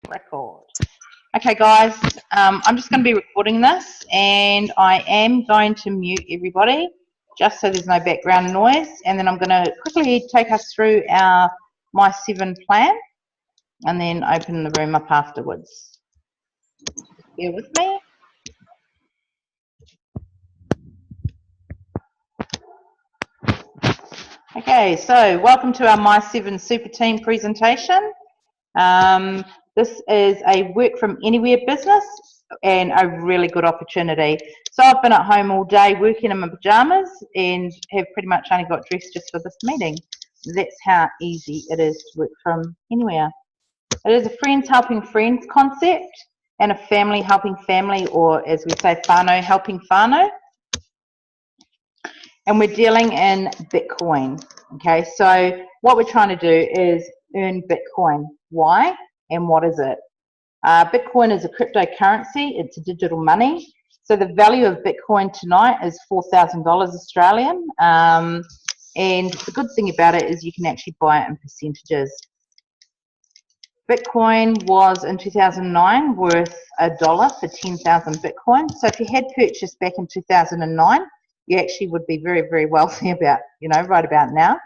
Record. Okay guys, I'm just going to be recording this and I am going to mute everybody just so there's no background noise, and then I'm going to quickly take us through our My7 plan and then open the room up afterwards. Bear with me. Okay, so welcome to our My7 Super Team presentation. This is a work from anywhere business and a really good opportunity. So I've been at home all day working in my pajamas and have pretty much only got dressed just for this meeting. That's how easy it is to work from anywhere. It is a friends helping friends concept and a family helping family, or as we say, whānau helping whānau. And we're dealing in Bitcoin. Okay, so what we're trying to do is earn Bitcoin. Why and what is it? Bitcoin is a cryptocurrency. It's a digital money. So the value of Bitcoin tonight is $4,000 Australian. And the good thing about it is you can actually buy it in percentages. Bitcoin was in 2009 worth $1 for 10,000 Bitcoin. So if you had purchased back in 2009, you actually would be very, very wealthy about, right about now.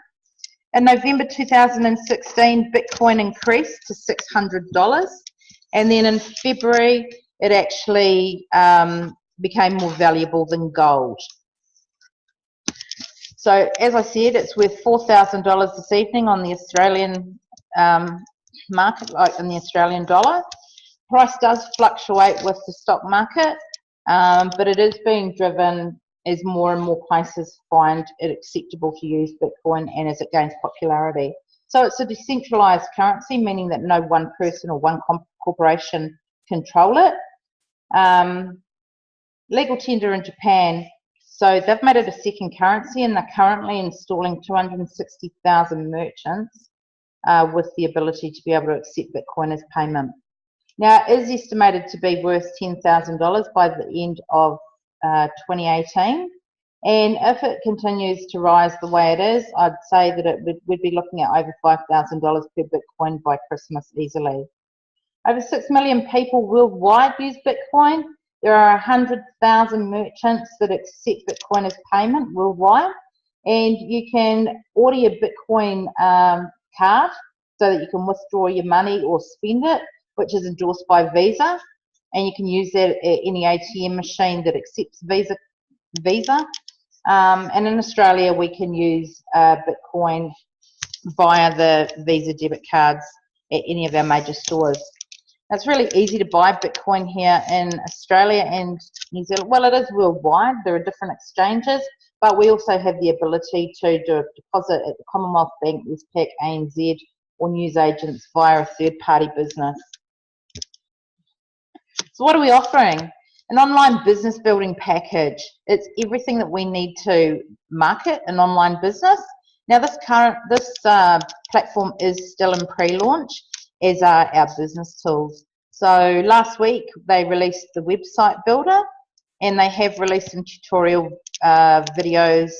In November 2016, Bitcoin increased to $600. And then in February, it actually became more valuable than gold. So as I said, it's worth $4,000 this evening on the Australian market, like in the Australian dollar. Price does fluctuate with the stock market, but it is being driven as more and more places find it acceptable to use Bitcoin and as it gains popularity. So it's a decentralized currency, meaning that no one person or one corporation control it. Legal tender in Japan. So they've made it a second currency and they're currently installing 260,000 merchants with the ability to be able to accept Bitcoin as payment. Now, it is estimated to be worth $10,000 by the end of 2018, and if it continues to rise the way it is, I'd say that we'd be looking at over $5,000 per Bitcoin by Christmas easily. Over 6 million people worldwide use Bitcoin. There are 100,000 merchants that accept Bitcoin as payment worldwide, and you can order your Bitcoin card so that you can withdraw your money or spend it, which is endorsed by Visa. And you can use that at any ATM machine that accepts Visa. And in Australia, we can use Bitcoin via the Visa debit cards at any of our major stores. Now, it's really easy to buy Bitcoin here in Australia and New Zealand. Well, it is worldwide. There are different exchanges, but we also have the ability to do a deposit at the Commonwealth Bank, Westpac, ANZ, or newsagents via a third-party business. So what are we offering? An online business building package. It's everything that we need to market an online business. Now this platform is still in pre-launch, as are our business tools. So last week they released the website builder, and they have released some tutorial videos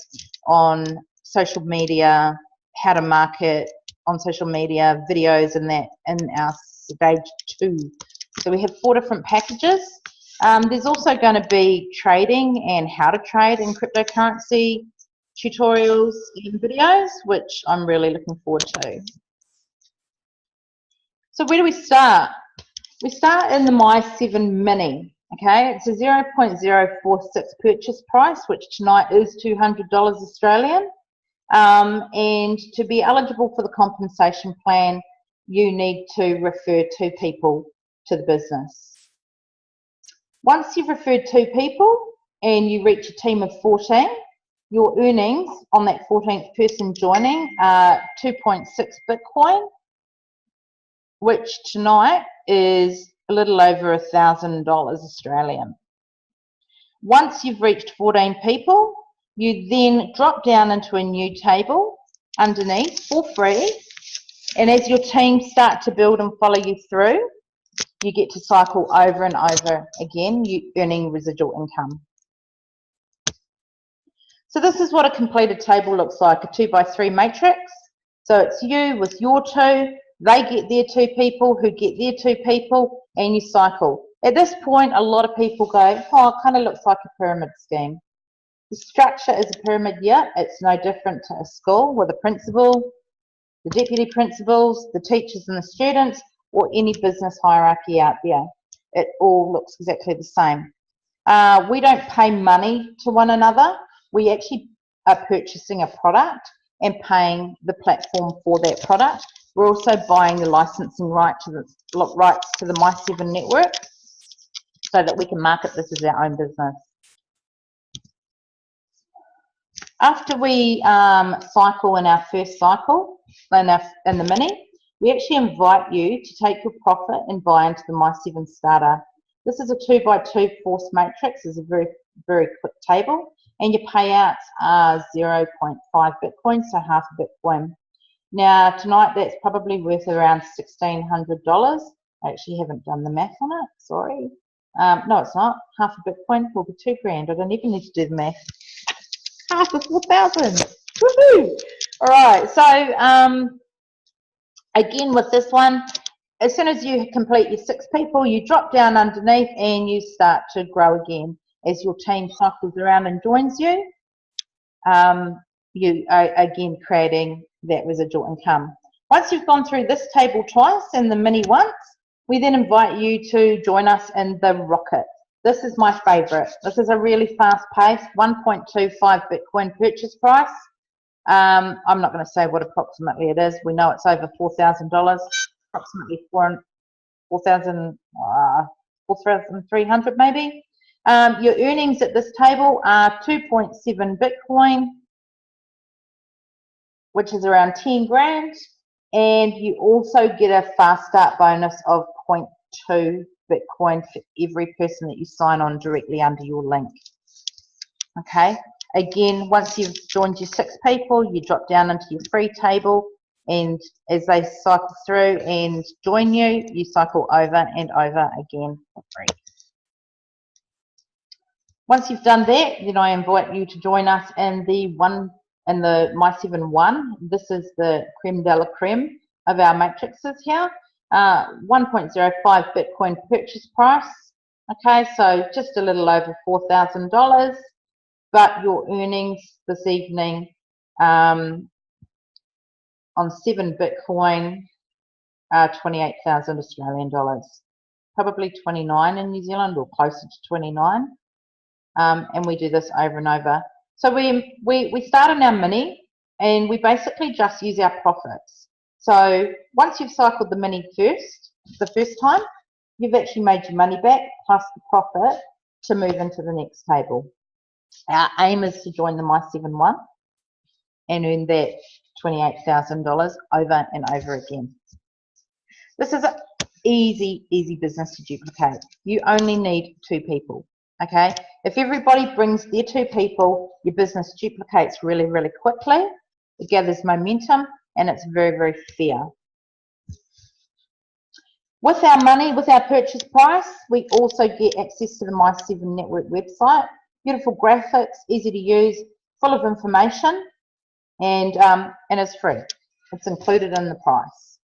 on social media, how to market on social media, videos and that in our stage 2. So we have 4 different packages. There's also going to be trading and how to trade in cryptocurrency tutorials and videos, which I'm really looking forward to. So where do we start? We start in the My7 Mini. Okay, it's a 0.046 purchase price, which tonight is $200 Australian. And to be eligible for the compensation plan, you need to refer 2 people to the business. Once you've referred 2 people and you reach a team of 14, your earnings on that 14th person joining are 2.6 Bitcoin, which tonight is a little over $1,000 Australian. Once you've reached 14 people, you then drop down into a new table underneath for free, and as your team start to build and follow you through, you get to cycle over and over again, you earning residual income. So this is what a completed table looks like, a 2x3 matrix. So it's you with your 2, They get their 2 people, who get their 2 people, and you cycle. At this point, a lot of people go, oh, it kind of looks like a pyramid scheme. The structure is a pyramid, yeah. It's no different to a school with a principal, the deputy principals, the teachers and the students, or any business hierarchy out there. It all looks exactly the same. We don't pay money to one another. We actually are purchasing a product and paying the platform for that product. We're also buying the licensing rights to the My7 Network so that we can market this as our own business. After we cycle in our first cycle, in the mini, we actually invite you to take your profit and buy into the My7 Starter. This is a 2x2 force matrix. It's a very, very quick table, and your payouts are 0.5 Bitcoin, so half a Bitcoin. Now, tonight that's probably worth around $1,600. I actually haven't done the math on it, sorry. No, it's not. Half a Bitcoin will be $2,000. I don't even need to do the math. Half of 4,000. Woohoo! All right, so again with this one, as soon as you complete your 6 people, you drop down underneath and you start to grow again. As your team cycles around and joins you, you are again creating that residual income. Once you've gone through this table twice and the mini once, we then invite you to join us in the rocket. This is my favorite. This is a really fast pace, 1.25 Bitcoin purchase price. I'm not going to say what approximately it is. We know it's over $4,000, approximately 4,300 maybe. Your earnings at this table are 2.7 Bitcoin, which is around 10 grand, and you also get a fast start bonus of 0.2 Bitcoin for every person that you sign on directly under your link. Okay, again, once you've joined your 6 people, you drop down into your free table, and as they cycle through and join you, you cycle over and over again for free. Once you've done that, then I invite you to join us in the My7 1. This is the creme de la creme of our matrices here. 1.05 Bitcoin purchase price. Okay, so just a little over $4,000, but your earnings this evening on 7 Bitcoin are 28,000 Australian dollars. Probably 29 in New Zealand, or closer to 29. And we do this over and over. So we start in our mini, and we basically just use our profits. So once you've cycled the mini the first time, you've actually made your money back plus the profit to move into the next table. Our aim is to join the My7 1 and earn that $28,000 over and over again. This is an easy business to duplicate. You only need 2 people. Okay, if everybody brings their 2 people, your business duplicates really, really quickly. It gathers momentum, and it's very, very fair. With our money, with our purchase price, we also get access to the My7 Network website. Beautiful graphics, easy to use, full of information, and it's free. It's included in the price.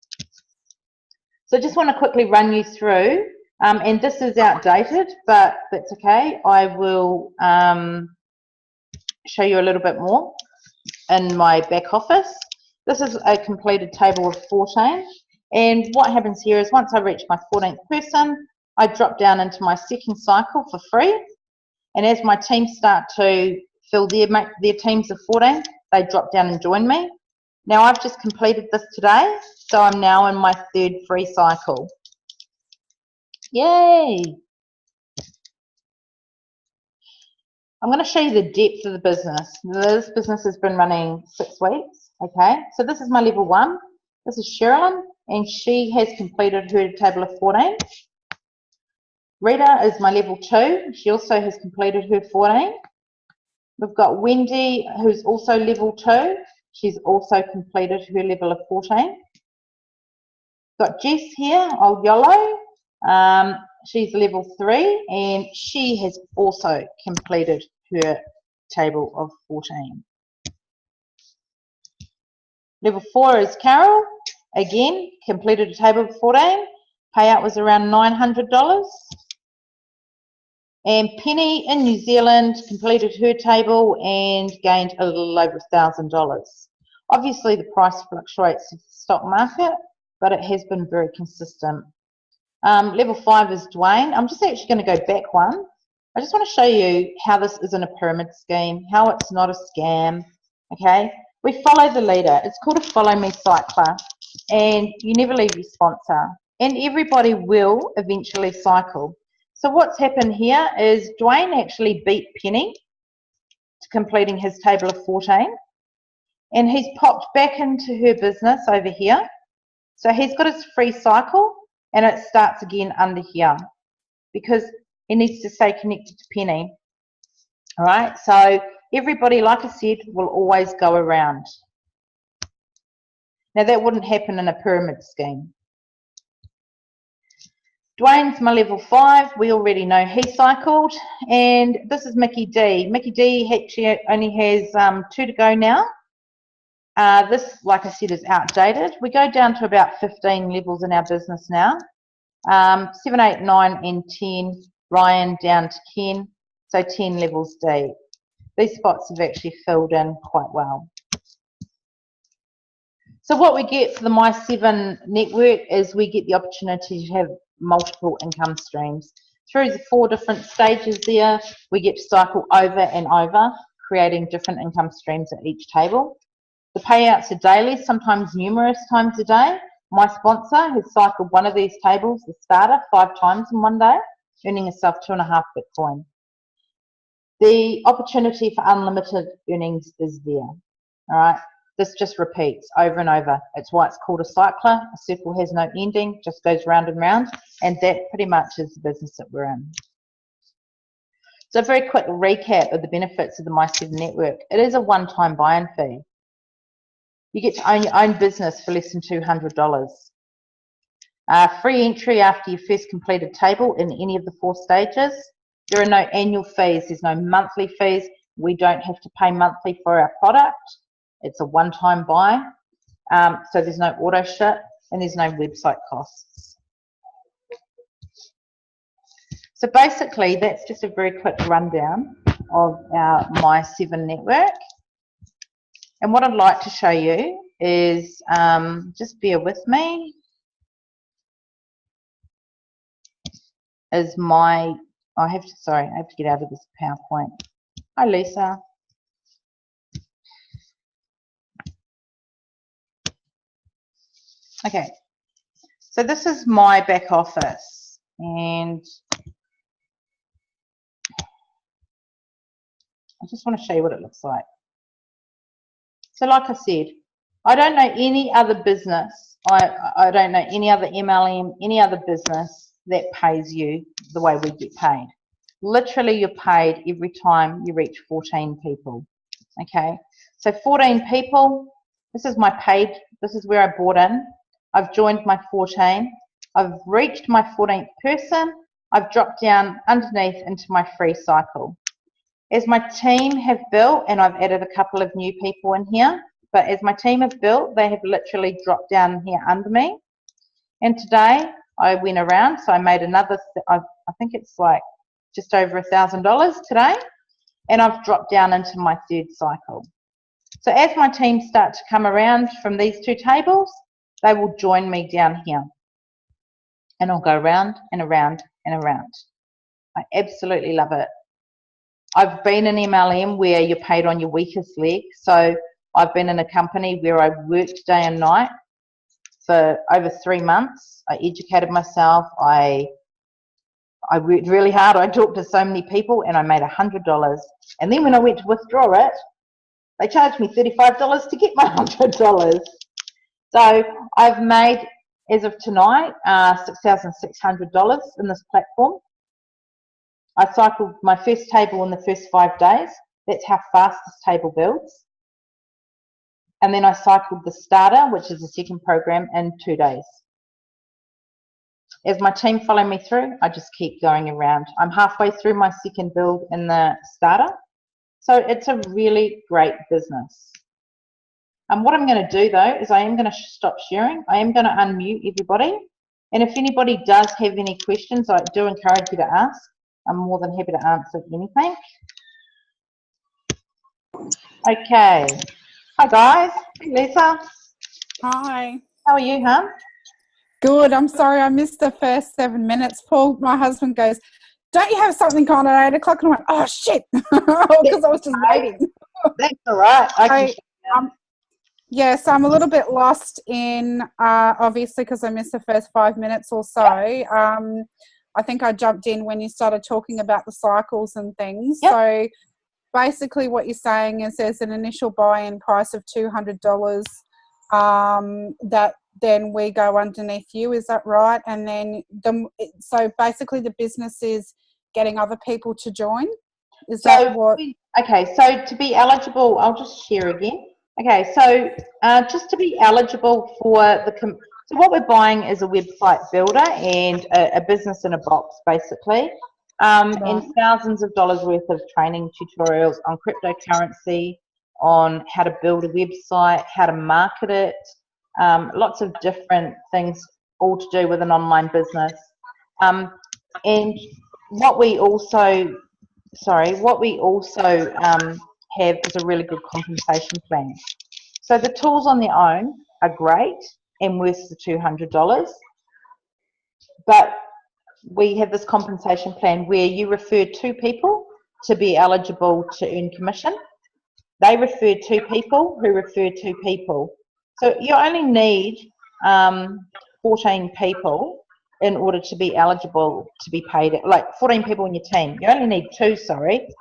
So I just want to quickly run you through. And this is outdated, but that's okay. I will show you a little bit more in my back office. This is a completed table of 14. And what happens here is once I reach my 14th person, I drop down into my second cycle for free. And as my team start to fill their teams of 14, they drop down and join me. Now I've just completed this today, so I'm now in my 3rd free cycle. Yay! I'm going to show you the depth of the business. This business has been running 6 weeks. Okay, so this is my level 1. This is Sherilyn, and she has completed her table of 14. Rita is my level 2. She also has completed her 14. We've got Wendy, who's also level 2. She's also completed her level of 14. Got Jess here, old yellow. She's level 3, and she has also completed her table of 14. Level 4 is Carol, Again, completed a table of 14. Payout was around $900. And Penny in New Zealand completed her table and gained a little over $1,000. Obviously, the price fluctuates with the stock market, but it has been very consistent. Level 5 is Dwayne. I'm just actually going to go back one. I just want to show you how this isn't a pyramid scheme, how it's not a scam, okay? We follow the leader. It's called a follow me cycler, and you never leave your sponsor. And everybody will eventually cycle. So what's happened here is Dwayne actually beat Penny to completing his table of 14, and he's popped back into her business over here. So he's got his free cycle, and it starts again under here because he needs to stay connected to Penny. All right, so everybody, like I said, will always go around. Now that wouldn't happen in a pyramid scheme. Dwayne's my level 5. We already know he cycled. And this is Mickey D. Mickey D actually only has 2 to go now. This, like I said, is outdated. We go down to about 15 levels in our business now. 7, 8, 9, and 10. Ryan down to Ken. So 10 levels deep. These spots have actually filled in quite well. So what we get for the My7 network is we get the opportunity to have multiple income streams. Through the 4 different stages there, we get to cycle over and over, creating different income streams at each table. The payouts are daily, sometimes numerous times a day. My sponsor has cycled one of these tables, the starter, 5 times in one day, earning herself 2.5 Bitcoin. The opportunity for unlimited earnings is there, all right? This just repeats over and over. It's why it's called a cycler. A circle has no ending, just goes round and round, and that pretty much is the business that we're in. So a very quick recap of the benefits of the My7 network. It is a one-time buy-in fee. You get to own your own business for less than $200. Free entry after your first completed table in any of the 4 stages. There are no annual fees. There's no monthly fees. We don't have to pay monthly for our product. It's a one-time buy, so there's no auto ship and there's no website costs. So basically, that's just a very quick rundown of our My7 network. And what I'd like to show you is, just bear with me, is I have to get out of this PowerPoint. Hi, Lisa. Okay, so this is my back office, and I just want to show you what it looks like. So like I said, I don't know any other business, I don't know any other MLM, any other business that pays you the way we get paid. Literally, you're paid every time you reach 14 people, okay? So 14 people, this is my paid, this is where I bought in. I've joined my 14. I've reached my 14th person. I've dropped down underneath into my free cycle. As my team have built, and I've added a couple of new people in here, but as my team have built, they have literally dropped down here under me. And today I went around, so I made another, I think it's like just over $1,000 today, and I've dropped down into my 3rd cycle. So as my team start to come around from these 2 tables, they will join me down here, and I'll go around and around and around. I absolutely love it. I've been in MLM where you're paid on your weakest leg. So I've been in a company where I worked day and night for over 3 months. I educated myself. I worked really hard. I talked to so many people, and I made $100. And then when I went to withdraw it, they charged me $35 to get my $100. So I've made, as of tonight, $6,600 in this platform. I cycled my first table in the first 5 days. That's how fast this table builds. And then I cycled the starter, which is the second program, in 2 days. As my team follow me through, I just keep going around. I'm halfway through my second build in the starter. So it's a really great business. What I'm going to do though is I am going to stop sharing. I am going to unmute everybody. And if anybody does have any questions, I do encourage you to ask. I'm more than happy to answer anything. Okay. Hi guys. Lisa. Hi. How are you, hon? Good. I'm sorry I missed the first 7 minutes. Paul, my husband, goes, "Don't you have something on at 8 o'clock?" And I went, "Oh, shit," because I was just waiting. That's all right. Yeah, so I'm a little bit lost in, obviously, because I missed the first 5 minutes or so. I think I jumped in when you started talking about the cycles and things. Yep. So basically what you're saying is there's an initial buy-in price of $200 that then we go underneath you, is that right? And then so basically the business is getting other people to join. Is that what? Okay, so to be eligible, I'll just share again. Okay, so just to be eligible for so what we're buying is a website builder and a business in a box, basically, and thousands of dollars worth of training tutorials on cryptocurrency, on how to build a website, how to market it, lots of different things, all to do with an online business. And what we also have is a really good compensation plan. So the tools on their own are great and worth the $200, but we have this compensation plan where you refer 2 people to be eligible to earn commission. They refer 2 people who refer 2 people. So you only need 14 people in order to be eligible to be paid, like 14 people in your team. You only need 2,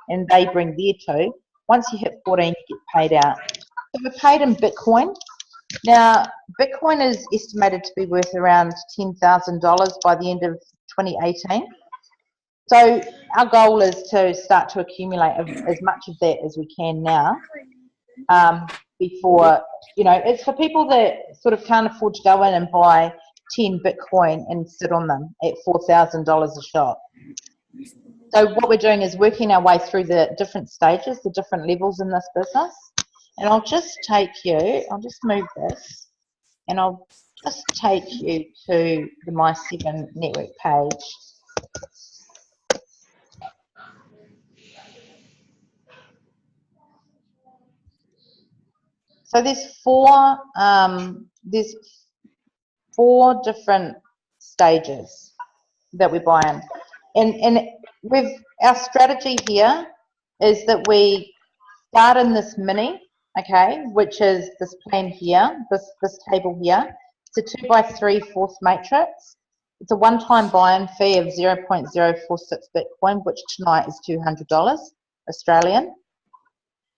and they bring their 2. Once you hit 14, you get paid out. So we're paid in Bitcoin. Now, Bitcoin is estimated to be worth around $10,000 by the end of 2018. So our goal is to start to accumulate as much of that as we can now. Before, it's for people that sort of can't afford to go in and buy 10 Bitcoin and sit on them at $4,000 a shot. So what we're doing is working our way through the different stages, the different levels in this business. And I'll just move this, and I'll just take you to the My7 Network page. So there's 4 different stages that we buy in. And our strategy here is that we start in this mini, okay, which is this plan here, this table here. It's a 2x3 fourth matrix. It's a one-time buy-in fee of 0.046 Bitcoin, which tonight is $200 Australian.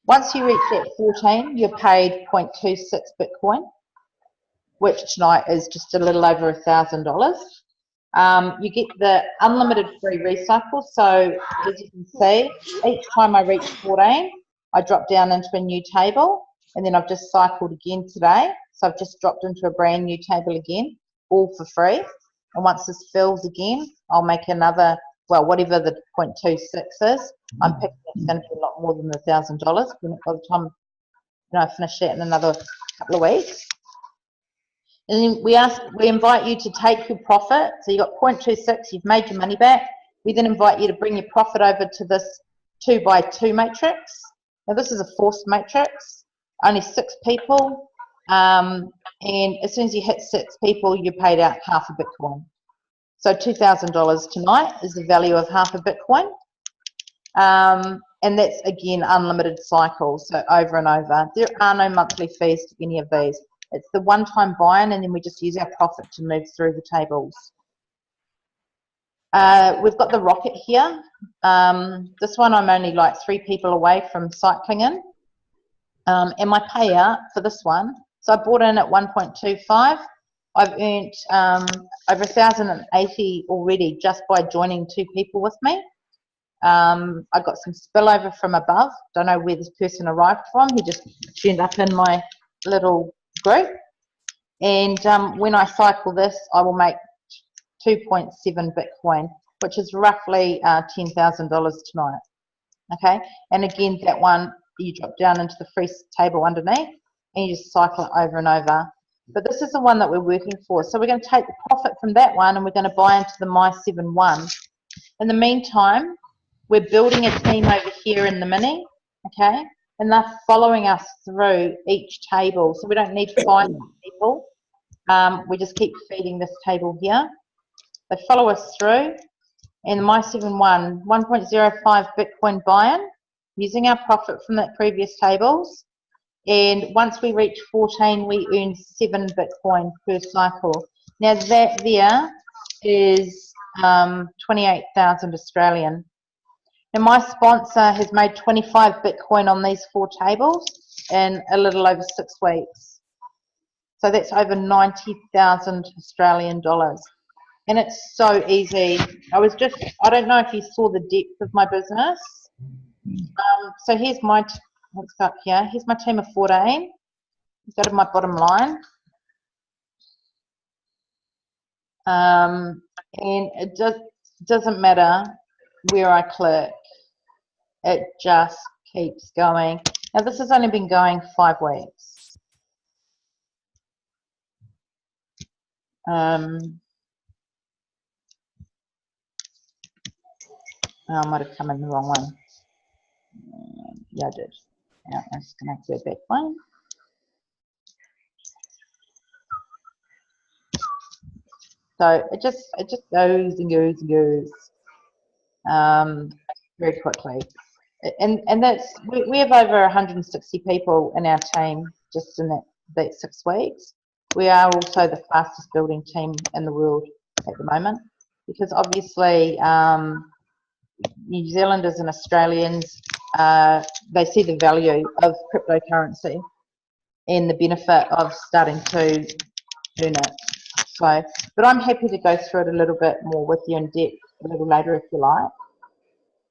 Once you reach that 14, you're paid 0.26 Bitcoin, which tonight is just a little over $1,000. You get the unlimited free recycle. So as you can see, each time I reach 14, I drop down into a new table, and then I've just cycled again today. So I've just dropped into a brand new table again, all for free. And once this fills again, I'll make another, well, whatever the 0.26 is. I'm picking it's going to be a lot more than the $1,000 by the time I finish that in another couple of weeks. And then we invite you to take your profit. So you've got 0.26, you've made your money back. We then invite you to bring your profit over to this 2x2 matrix. Now this is a forced matrix, only 6 people. And as soon as you hit 6 people, you're paid out half a Bitcoin. So $2,000 tonight is the value of half a Bitcoin. And that's, again, unlimited cycles, so over and over. There are no monthly fees to any of these. It's the one-time buy-in, and then we just use our profit to move through the tables. We've got the rocket here. This one I'm only like 3 people away from cycling in. And my payout for this one, so I bought in at 1.25. I've earned over 1,080 already just by joining 2 people with me. I got some spillover from above. Don't know where this person arrived from. He just turned up in my little group. And when I cycle this, I will make 2.7 Bitcoin, which is roughly $10,000 tonight. Okay, and again, that one, you drop down into the free table underneath, and you just cycle it over and over. But this is the one that we're working for. So we're going to take the profit from that one and we're going to buy into the My7 one. In the meantime, we're building a team over here in the mini, okay? And they're following us through each table. So we don't need 5 people. We just keep feeding this table here. They follow us through. And the My7 one, 1.05 Bitcoin buy-in, using our profit from that previous tables. And once we reach 14, we earn 7 Bitcoin per cycle. Now that there is 28,000 Australian. Now my sponsor has made 25 Bitcoin on these 4 tables in a little over 6 weeks. So that's over 90,000 Australian dollars. And it's so easy. I don't know if you saw the depth of my business. So here's my, let's go up here. Here's my team of 14. Let's go to my bottom line. And it just doesn't matter where I click. It just keeps going. Now this has only been going 5 weeks. I might have come in the wrong one. Yeah, I did. Yeah, I'm just going to go back one. So it just goes and goes and goes very quickly. And that's we have over 160 people in our team just in that 6 weeks. We are also the fastest building team in the world at the moment because obviously New Zealanders and Australians, they see the value of cryptocurrency and the benefit of starting to earn it. So, but I'm happy to go through it a little bit more with you in depth a little later if you like.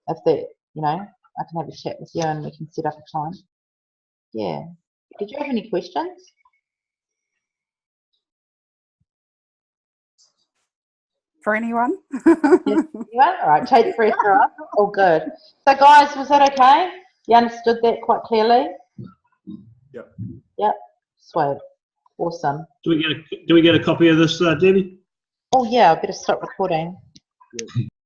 If that, you know, I can have a chat with you and we can set up a time. Yeah. Did you have any questions? For anyone? Yes, anyone? All right, take the pressure off. All good. So guys, was that okay? You understood that quite clearly? Yep. Yep. Sweet. Awesome. Do we get a copy of this, Debbie? Oh yeah, I better stop recording. Yeah.